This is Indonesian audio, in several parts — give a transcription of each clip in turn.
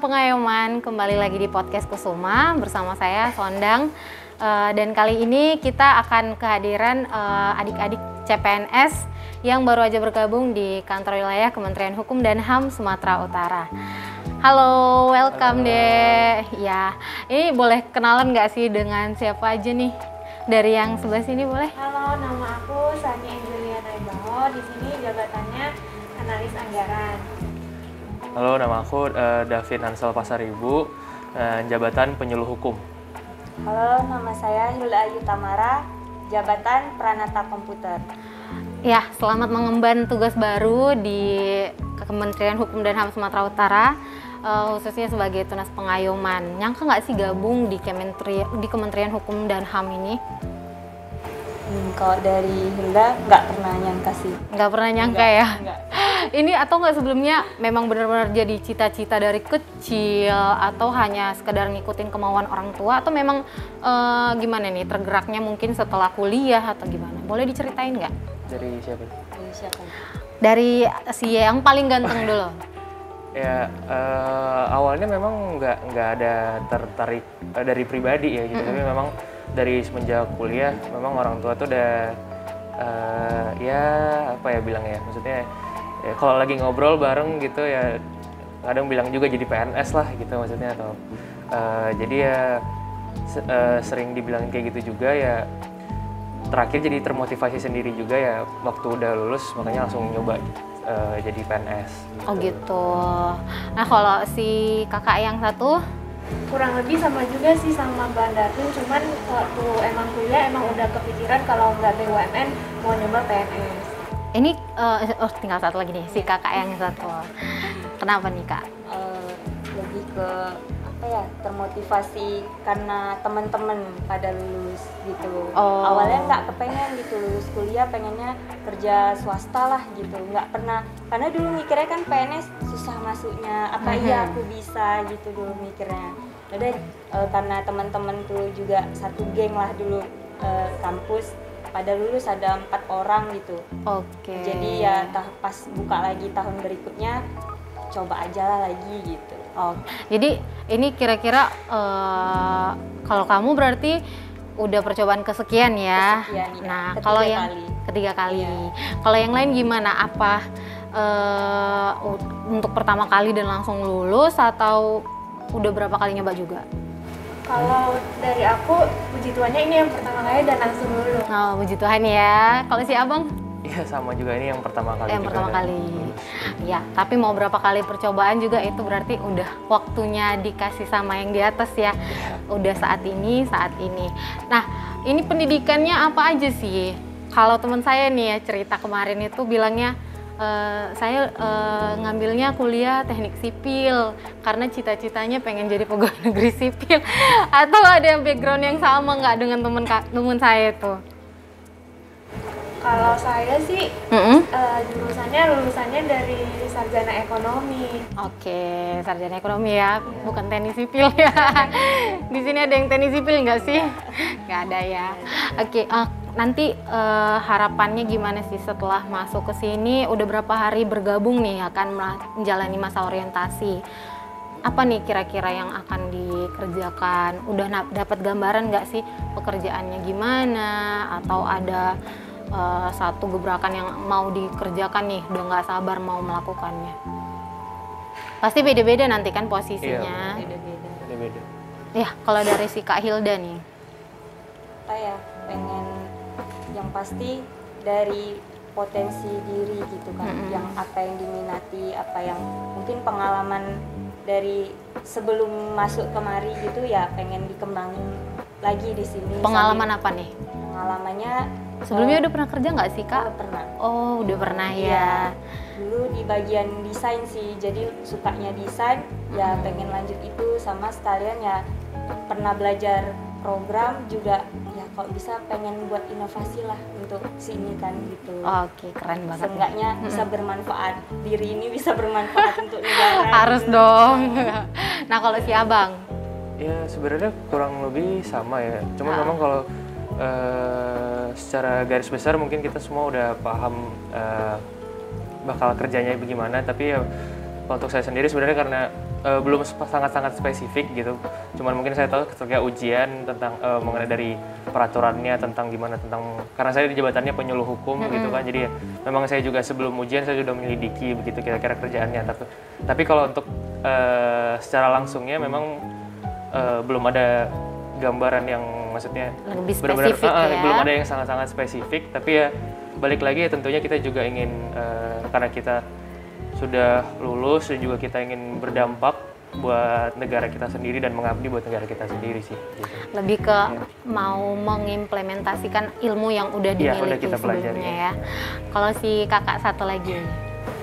Pengayoman, kembali lagi di podcast Kusuma bersama saya Sondang. Dan kali ini kita akan kehadiran adik-adik CPNS yang baru aja bergabung di kantor wilayah Kementerian Hukum dan HAM Sumatera Utara. Halo, welcome deh. Ya, ini boleh kenalan nggak sih dengan siapa aja nih? Dari yang sebelah sini boleh? Halo, nama aku Sani Angelia Naibaho. Di sini jabatannya analis anggaran. Halo, nama aku David Hansel Pasaribu, jabatan penyuluh hukum. Halo, nama saya Hilda Ayu Tamara, jabatan Pranata Komputer. Ya, selamat mengemban tugas baru di Kementerian Hukum dan HAM Sumatera Utara, khususnya sebagai tunas pengayoman. Nyangka nggak sih gabung di Kementerian Hukum dan HAM ini? Kalau dari Hilda nggak pernah nyangka sih. Nggak pernah nyangka ya? Enggak. Ini atau nggak sebelumnya memang benar-benar jadi cita-cita dari kecil atau hanya sekedar ngikutin kemauan orang tua atau memang gimana nih tergeraknya mungkin setelah kuliah atau gimana? Boleh diceritain nggak? Dari siapa? Dari siapa? Dari si yang paling ganteng dulu. Ya, awalnya memang nggak ada tertarik dari pribadi ya gitu, tapi memang dari semenjak kuliah memang orang tua tuh udah ya apa ya bilang ya, maksudnya ya, kalau lagi ngobrol bareng gitu ya kadang bilang juga jadi PNS lah gitu maksudnya, atau jadi ya sering dibilang kayak gitu juga ya. Terakhir jadi termotivasi sendiri juga ya waktu udah lulus, makanya langsung nyoba jadi PNS gitu. Oh gitu. Nah kalau si kakak yang satu? Kurang lebih sama juga sih sama Mbak Datin, cuman waktu emang kuliah emang udah kepikiran kalau nggak BUMN mau nyoba PNS. Ini tinggal satu lagi nih, si kakak yang satu. Kenapa nih kak? Lebih ke apa ya, termotivasi karena teman-teman pada lulus gitu. Oh. Awalnya nggak kepengen gitu lulus kuliah, pengennya kerja swasta lah gitu. Nggak pernah, karena dulu mikirnya kan PNS susah masuknya, apa iya aku bisa gitu dulu mikirnya. Udah karena teman-teman tuh juga satu geng lah dulu kampus, pada lulus ada 4 orang gitu. Oke. Jadi ya pas buka lagi tahun berikutnya coba aja lah lagi gitu. Oh, jadi ini kira-kira kalau kamu berarti udah percobaan kesekian ya. Kesekian, ya. Nah, Ketiga kalau yang kali. ketiga kali. Iya. Kalau yang lain gimana? Apa untuk pertama kali dan langsung lulus atau udah berapa kali nyoba juga? Kalau dari aku, puji Tuhannya ini yang pertama kali dan langsung lulus. Oh, puji Tuhan ya. Kalau si abang? Iya sama juga, ini yang pertama kali. Yang juga pertama ada. kali. Ya, tapi mau berapa kali percobaan juga itu berarti udah waktunya dikasih sama yang di atas ya. Udah saat ini. Nah, ini pendidikannya apa aja sih? Kalau teman saya nih ya cerita kemarin itu bilangnya saya ngambilnya kuliah teknik sipil karena cita-citanya pengen jadi pegawai negeri sipil. Atau ada yang background yang sama nggak dengan temen saya itu? Kalau saya sih lulusannya dari sarjana ekonomi. Oke, sarjana ekonomi ya, bukan teknik sipil ya. Di sini ada yang teknik sipil nggak sih? Nggak ada ya. Oke, nanti harapannya gimana sih setelah masuk ke sini? Udah berapa hari bergabung nih akan menjalani masa orientasi? Apa nih kira-kira yang akan dikerjakan? Udah dapat gambaran nggak sih pekerjaannya gimana? Atau ada satu gebrakan yang mau dikerjakan nih, udah nggak sabar mau melakukannya? Pasti beda-beda nanti kan posisinya. Iya, beda-beda. Ya, kalau dari si Kak Hilda nih. Apa ya, pengen yang pasti dari potensi diri gitu kan, yang apa yang diminati, apa yang mungkin pengalaman dari sebelum masuk kemari gitu ya pengen dikembangin lagi di sini. Pengalaman apa nih? Pengalamannya Sebelumnya udah pernah kerja nggak sih Kak? pernah. Oh, udah pernah ya. Iya. Dulu di bagian desain sih, jadi sukanya desain, ya pengen lanjut itu, sama sekalian ya pernah belajar program juga, ya kalau bisa pengen buat inovasi lah untuk sini kan gitu. Oke, keren banget. Seenggaknya bisa bermanfaat, diri ini bisa bermanfaat untuk negara. Harus gitu. dong. Nah, kalau si Abang? Ya sebenarnya kurang lebih sama ya, cuman memang kalau secara garis besar mungkin kita semua udah paham bakal kerjanya bagaimana, tapi ya untuk saya sendiri sebenarnya karena belum sangat-sangat spesifik gitu. Cuman mungkin saya tahu ketika ujian tentang mengenai dari peraturannya tentang gimana tentang, karena saya di jabatannya penyuluh hukum gitu kan. Jadi ya, memang saya juga sebelum ujian saya sudah menyelidiki begitu kira-kira kerjaannya. Tapi kalau untuk secara langsungnya memang belum ada gambaran yang maksudnya Lebih benar-benar spesifik ya. belum ada yang sangat-sangat spesifik. Tapi ya balik lagi ya tentunya kita juga ingin karena kita sudah lulus dan juga kita ingin berdampak buat negara kita sendiri dan mengabdi buat negara kita sendiri sih. Gitu. Lebih ke mau mengimplementasikan ilmu yang udah Iya, dimiliki udah kita pelajari, sebelumnya ya. Kalau si kakak satu lagi nih.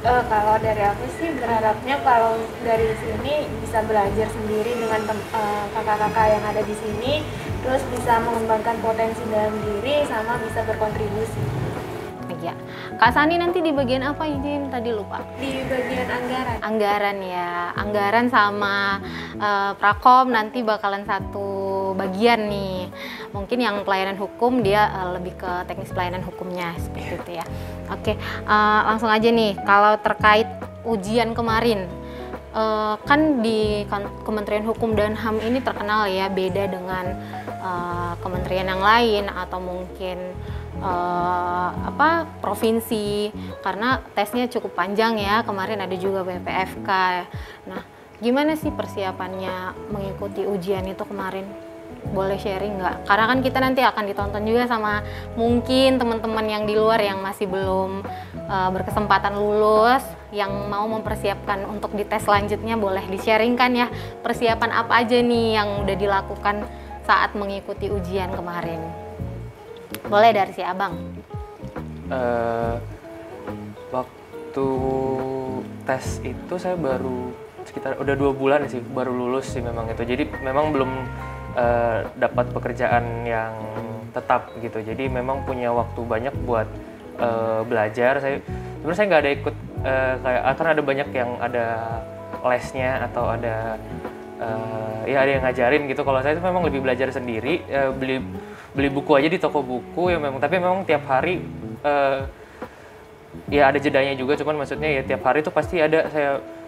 Kalau dari aku sih berharapnya kalau dari sini bisa belajar sendiri dengan kakak-kakak yang ada di sini, terus bisa mengembangkan potensi dalam diri sama bisa berkontribusi. Ya. Kak Sani nanti di bagian apa izin? Tadi lupa. Di bagian anggaran. Anggaran ya. Anggaran sama Prakom nanti bakalan satu bagian nih. Mungkin yang pelayanan hukum dia lebih ke teknis pelayanan hukumnya seperti itu ya. Oke, langsung aja nih. Kalau terkait ujian kemarin, kan di Kementerian Hukum dan HAM ini terkenal ya beda dengan kementerian yang lain atau mungkin provinsi, karena tesnya cukup panjang ya. Kemarin ada juga BPFK. Nah, gimana sih persiapannya mengikuti ujian itu kemarin? Boleh sharing nggak? Karena kan kita nanti akan ditonton juga sama mungkin teman-teman yang di luar yang masih belum berkesempatan lulus, yang mau mempersiapkan untuk di tes selanjutnya, boleh di-sharingkan ya persiapan apa aja nih yang udah dilakukan saat mengikuti ujian kemarin. Boleh dari si Abang. Waktu tes itu saya baru sekitar udah 2 bulan sih baru lulus sih memang itu. Jadi memang belum dapat pekerjaan yang tetap gitu. Jadi memang punya waktu banyak buat belajar. Sebenarnya saya nggak ada ikut kayak kan ada banyak yang ada lesnya atau ada ya ada yang ngajarin gitu. Kalau saya itu memang lebih belajar sendiri, beli buku aja di toko buku ya memang. Tapi memang tiap hari ya ada jedanya juga. Cuman maksudnya ya tiap hari itu pasti ada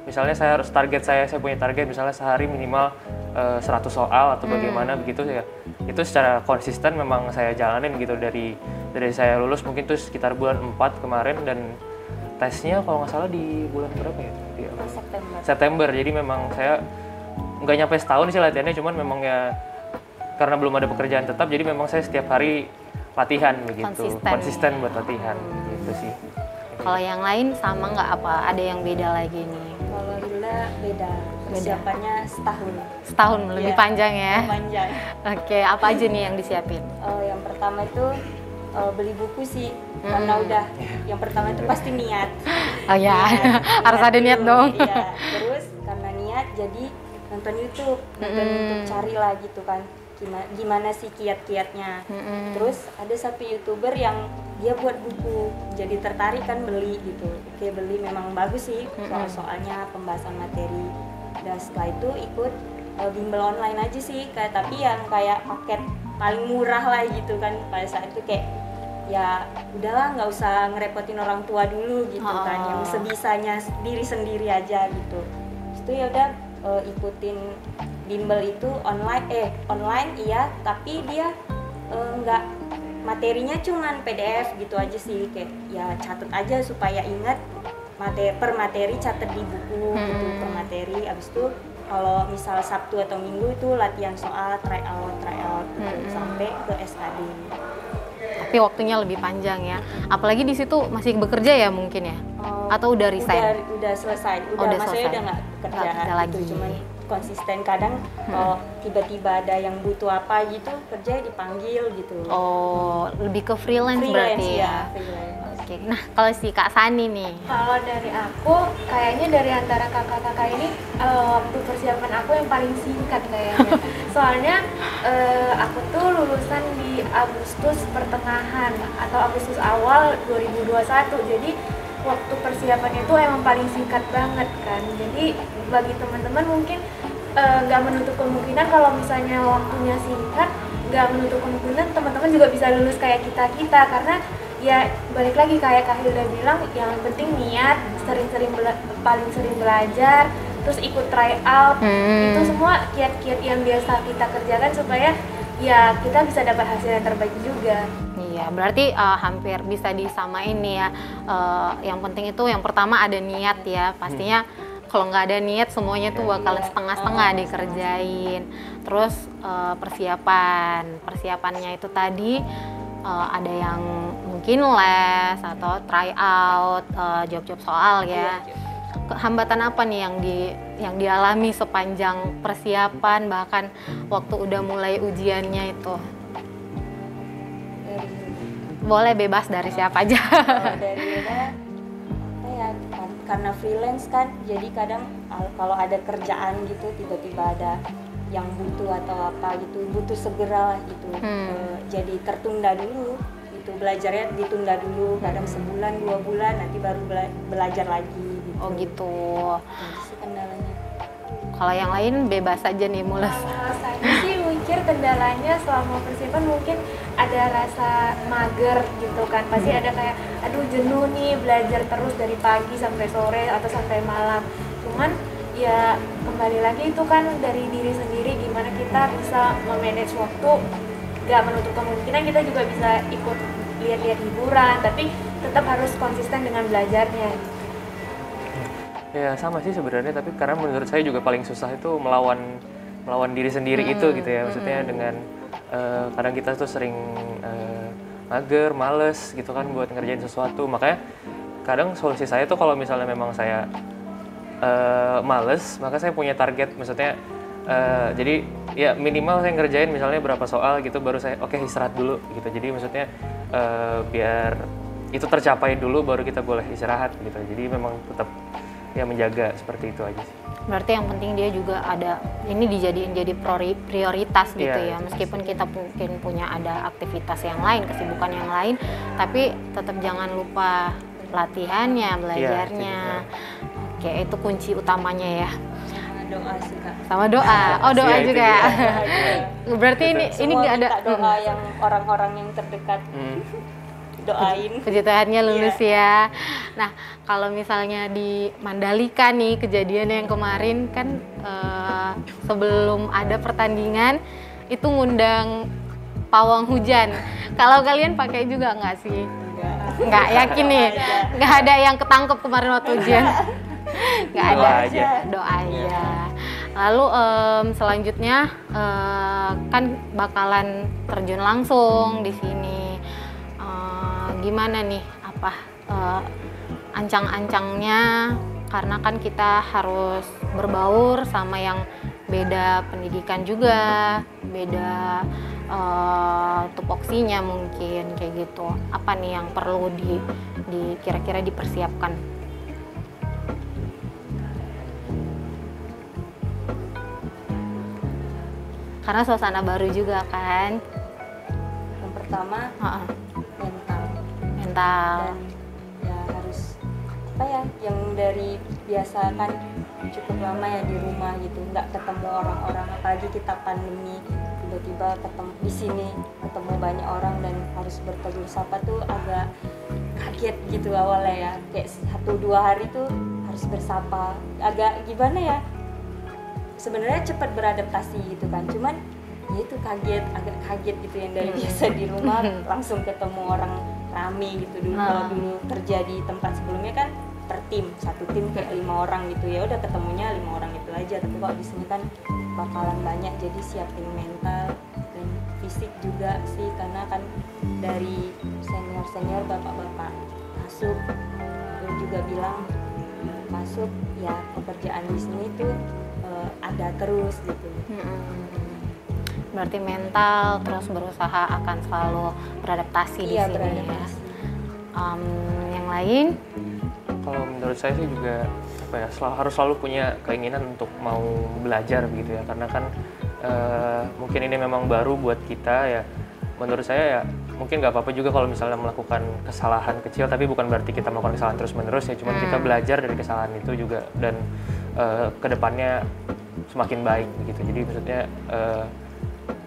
misalnya saya harus saya punya target misalnya sehari minimal 100 soal atau bagaimana begitu ya. Itu secara konsisten memang saya jalanin gitu dari saya lulus mungkin tuh sekitar bulan 4 kemarin, dan tesnya kalau nggak salah di bulan berapa ya? September. Jadi memang saya nggak nyampe setahun sih latihannya, cuman memang ya karena belum ada pekerjaan tetap, jadi memang saya setiap hari latihan begitu, konsisten buat latihan gitu sih. Kalau yang lain sama nggak apa? Ada yang beda lagi nih? Kalau Lila beda. Persiapannya setahun. Setahun lebih panjang ya? Panjang. Oke, apa aja nih yang disiapin? Yang pertama itu beli buku sih, karena udah yang pertama itu pasti niat. Oh ya, harus ada niat dong. Iya. Terus karena niat jadi nonton YouTube carilah gitu kan gimana sih kiat-kiatnya. Terus ada satu YouTuber yang dia buat buku, jadi tertarik kan beli gitu. Oke, beli memang bagus sih soalnya pembahasan materi. Dan setelah itu ikut bimbel online aja sih, tapi yang kayak paket paling murah lah gitu kan. Pada saat itu kayak ya udahlah nggak usah ngerepotin orang tua dulu gitu kan, yang sebisanya diri sendiri aja gitu. Itu ya udah ikutin bimbel itu online iya, tapi dia nggak materinya cuman PDF gitu aja sih, kayak ya catat aja supaya ingat per materi, catat di buku gitu per materi. Abis itu kalau misal Sabtu atau Minggu itu latihan soal tryout gitu, sampai ke SKD. Tapi waktunya lebih panjang ya. Apalagi di situ masih bekerja ya mungkin ya? Atau udah resign? Udah selesai. Udah Maksudnya selesai. udah nggak kerja Gitu lagi. Cuman konsisten, kadang kalau tiba-tiba ada yang butuh apa gitu kerja dipanggil gitu. Oh, lebih ke freelance berarti ya? Freelance. Oke, nah kalau si Kak Sani nih? Kalau dari aku, kayaknya dari antara kakak-kakak ini waktu persiapan aku yang paling singkat kayaknya. Soalnya aku tuh lulusan di Agustus pertengahan atau Agustus awal 2021. Jadi waktu persiapannya itu emang paling singkat banget kan. Jadi bagi teman-teman mungkin nggak menutup kemungkinan kalau misalnya waktunya singkat, nggak menutup kemungkinan teman-teman juga bisa lulus kayak kita karena ya balik lagi kayak Kak Hilda bilang, yang penting niat, paling sering belajar, terus ikut try out. Itu semua kiat-kiat yang biasa kita kerjakan supaya ya kita bisa dapat hasil yang terbaik juga. Iya, berarti hampir bisa disamain nih ya. Yang penting itu yang pertama ada niat ya. Pastinya kalau nggak ada niat semuanya tuh bakalan setengah-setengah dikerjain. Terus persiapannya itu tadi ada yang mungkin les atau try out, jawab-jawab soal ya. Hambatan apa nih yang dialami sepanjang persiapan bahkan waktu udah mulai ujiannya itu? Boleh bebas dari siapa aja. Dari ya karena freelance kan, jadi kadang kalau ada kerjaan gitu tiba-tiba ada yang butuh atau apa gitu, butuh segera lah gitu, jadi tertunda dulu gitu, belajarnya ditunda dulu, kadang sebulan 2 bulan nanti baru belajar lagi gitu. Oh gitu. Itu sih kendalanya. Kalau yang lain bebas aja nih mulus. Kalau saya sih mikir kendalanya selama persiapan mungkin ada rasa mager gitu kan, pasti ada kayak aduh jenuh nih belajar terus dari pagi sampai sore atau sampai malam. Cuman ya kembali lagi itu kan dari diri sendiri, gimana kita bisa memanage waktu, gak menutup kemungkinan kita juga bisa ikut lihat-lihat hiburan, tapi tetap harus konsisten dengan belajarnya. Ya sama sih sebenarnya, tapi karena menurut saya juga paling susah itu melawan diri sendiri itu gitu ya, maksudnya dengan kadang kita tuh sering mager, males gitu kan buat ngerjain sesuatu. Makanya kadang solusi saya tuh kalau misalnya memang saya males, maka saya punya target, maksudnya jadi ya minimal saya ngerjain misalnya berapa soal gitu, baru saya oke, istirahat dulu gitu. Jadi maksudnya biar itu tercapai dulu baru kita boleh istirahat gitu. Jadi memang tetap ya menjaga seperti itu aja sih. Berarti yang penting dia juga ada, ini dijadiin jadi prioritas gitu ya. Meskipun kita mungkin punya ada aktivitas yang lain, kesibukan yang lain, tapi tetap jangan lupa latihannya, belajarnya. Oke, itu kunci utamanya ya. Doa sih Kak. Sama doa. Oh, doa Ya, juga. Berarti ini nggak ada doa yang orang-orang yang terdekat. Doain. Puji Tuhannya lulus ya. Nah, kalau misalnya di Mandalika nih kejadian yang kemarin kan sebelum ada pertandingan itu ngundang pawang hujan. Kalau kalian pakai juga nggak sih? Nggak yakin nih. Nggak ada yang ketangkep kemarin waktu ujian. Nggak ada. Doa aja. Lalu selanjutnya kan bakalan terjun langsung di sini. Gimana nih ancang-ancangnya, karena kan kita harus berbaur sama yang beda pendidikan juga, beda tupoksinya mungkin kayak gitu. Apa nih yang perlu kira-kira dipersiapkan? Karena suasana baru juga kan. Yang pertama mental. Dan ya harus apa ya, yang dari biasa kan cukup lama ya di rumah gitu, nggak ketemu orang-orang, apalagi kita pandemi, tiba-tiba ketemu di sini, ketemu banyak orang dan harus bertegur sapa tuh agak kaget gitu awalnya ya, kayak 1-2 hari tuh harus bersapa, agak gimana ya, sebenarnya cepat beradaptasi gitu kan, cuman ya itu agak kaget gitu, yang dari biasa di rumah langsung ketemu orang rame gitu. Dulu kalau dulu kerja di tempat sebelumnya kan per tim, satu tim kayak 5 orang gitu, ya udah ketemunya 5 orang itu aja, tapi kalau di sini kan bakalan banyak, jadi siapin mental dan fisik juga sih, karena kan dari senior bapak-bapak masuk juga bilang masuk ya pekerjaan di sini tuh ada terus gitu. Berarti mental terus berusaha akan selalu beradaptasi di sini ya. Yang lain? Kalau menurut saya sih juga apa ya, harus selalu punya keinginan untuk mau belajar begitu ya, karena kan mungkin ini memang baru buat kita ya. Menurut saya ya mungkin nggak apa-apa juga kalau misalnya melakukan kesalahan kecil, tapi bukan berarti kita melakukan kesalahan terus-menerus ya, cuman kita belajar dari kesalahan itu juga dan kedepannya semakin baik begitu. Jadi maksudnya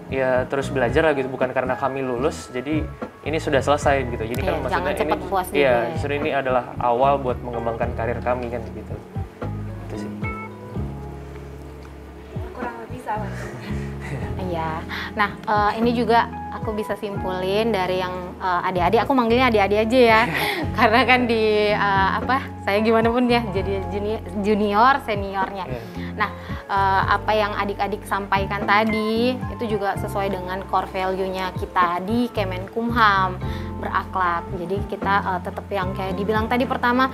ya terus belajar lah gitu, bukan karena kami lulus jadi ini sudah selesai gitu. Jadi kan maksudnya ini puas gitu ya, justru ini adalah awal buat mengembangkan karir kami kan gitu. Itu sih. Iya. Nah, ini juga aku bisa simpulin dari yang adik-adik, aku manggilnya adik-adik aja ya. Karena kan di saya gimana pun ya, jadi junior seniornya. Nah, apa yang adik-adik sampaikan tadi itu juga sesuai dengan core value-nya kita di Kemenkumham, berakhlak. Jadi kita tetap yang kayak dibilang tadi pertama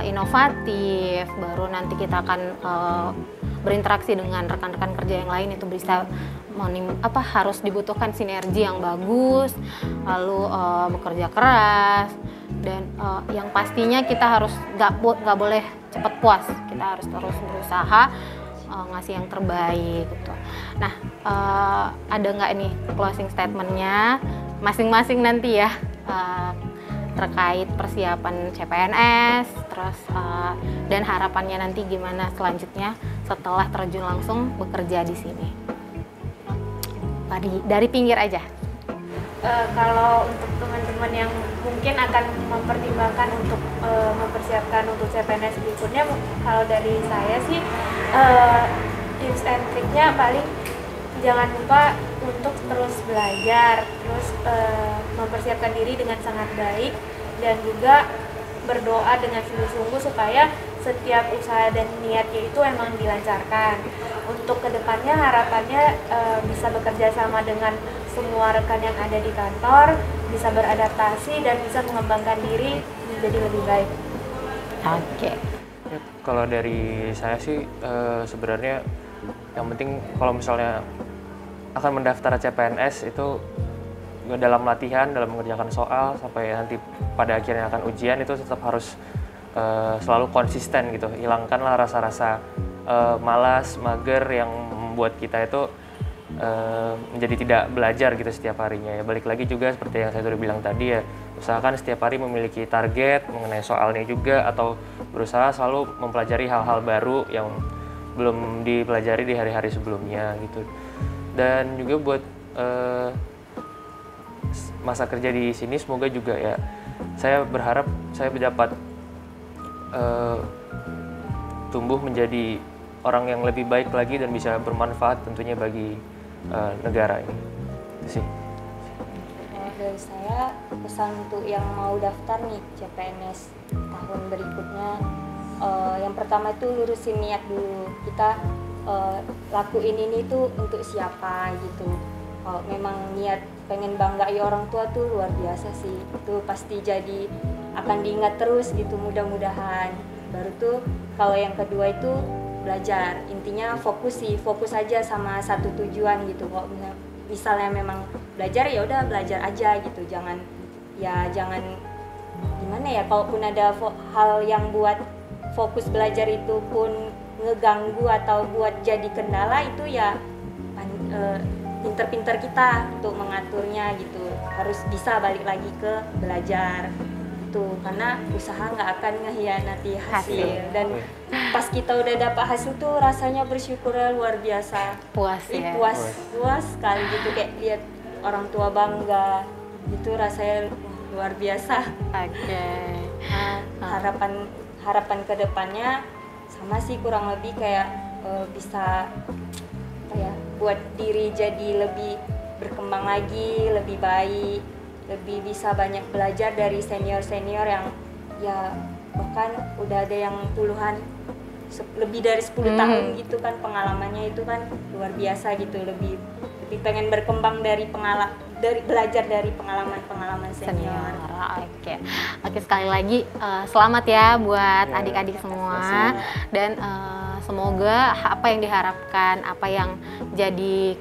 inovatif, baru nanti kita akan berinteraksi dengan rekan-rekan kerja yang lain, itu bisa harus dibutuhkan sinergi yang bagus, lalu bekerja keras, dan yang pastinya kita harus nggak boleh cepat puas, kita harus terus berusaha ngasih yang terbaik gitu. Nah, ada nggak nih closing statementnya masing-masing nanti ya terkait persiapan CPNS, terus dan harapannya nanti gimana selanjutnya setelah terjun langsung bekerja di sini. Dari pinggir aja. Kalau untuk teman-teman yang mungkin akan mempertimbangkan untuk mempersiapkan untuk CPNS berikutnya, kalau dari saya sih tips and triknya paling jangan lupa untuk terus belajar, terus mempersiapkan diri dengan sangat baik, dan juga berdoa dengan sungguh-sungguh supaya setiap usaha dan niatnya itu emang dilancarkan. Untuk kedepannya harapannya bisa bekerja sama dengan semua rekan yang ada di kantor, bisa beradaptasi dan bisa mengembangkan diri menjadi lebih baik. Oke. Kalau dari saya sih sebenarnya yang penting kalau misalnya akan mendaftar CPNS itu dalam latihan, dalam mengerjakan soal sampai nanti pada akhirnya akan ujian itu tetap harus selalu konsisten gitu. Hilangkanlah rasa-rasa malas, mager yang membuat kita itu menjadi tidak belajar gitu setiap harinya ya. Balik lagi juga seperti yang saya sudah bilang tadi ya, usahakan setiap hari memiliki target mengenai soalnya juga, atau berusaha selalu mempelajari hal-hal baru yang belum dipelajari di hari-hari sebelumnya gitu. Dan juga buat masa kerja di sini semoga juga ya, saya berharap saya dapat tumbuh menjadi orang yang lebih baik lagi dan bisa bermanfaat tentunya bagi negara ini. Itu sih. Dari saya pesan untuk yang mau daftar nih CPNS tahun berikutnya, yang pertama itu lurusin niat dulu. Kita lakuin ini tuh untuk siapa gitu. Kalau memang niat pengen banggai orang tua tuh luar biasa sih, itu pasti jadi akan diingat terus gitu, mudah-mudahan. Baru tuh kalau yang kedua itu belajar, intinya fokus aja sama satu tujuan gitu. Kalau misalnya memang belajar ya udah belajar aja gitu, jangan gimana ya, kalaupun ada hal yang buat fokus belajar itu pun ngeganggu atau buat jadi kendala, itu ya pinter-pinter kita untuk mengaturnya gitu. Harus bisa balik lagi ke belajar gitu, karena usaha nggak akan ngehianati hasil. Dan pas kita udah dapat hasil tuh rasanya bersyukurnya luar biasa, Puas ya. puas sekali gitu, kayak lihat orang tua bangga itu rasanya luar biasa. Oke. Harapan kedepannya sama sih, kurang lebih kayak bisa buat diri jadi lebih berkembang lagi, lebih baik, lebih bisa banyak belajar dari senior-senior yang ya bahkan udah ada yang puluhan, lebih dari 10 tahun gitu kan pengalamannya, itu kan luar biasa gitu. Lebih pengen berkembang dari belajar dari pengalaman senior. Oke, sekali lagi selamat ya buat adik-adik semua, dan semoga apa yang diharapkan, apa yang jadi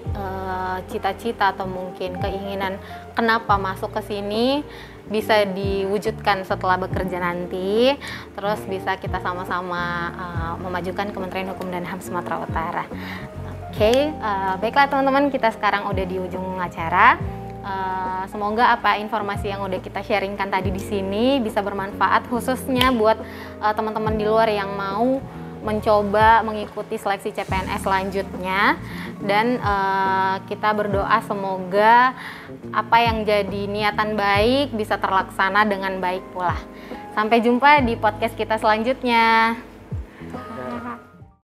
cita-cita atau mungkin keinginan kenapa masuk ke sini bisa diwujudkan setelah bekerja nanti, terus bisa kita sama-sama memajukan Kementerian Hukum dan HAM Sumatera Utara. Oke, baiklah teman-teman, kita sekarang udah di ujung acara. Semoga apa informasi yang udah kita sharingkan tadi di sini bisa bermanfaat, khususnya buat teman-teman di luar yang mau mencoba mengikuti seleksi CPNS selanjutnya. Dan kita berdoa semoga apa yang jadi niatan baik bisa terlaksana dengan baik pula. Sampai jumpa di podcast kita selanjutnya.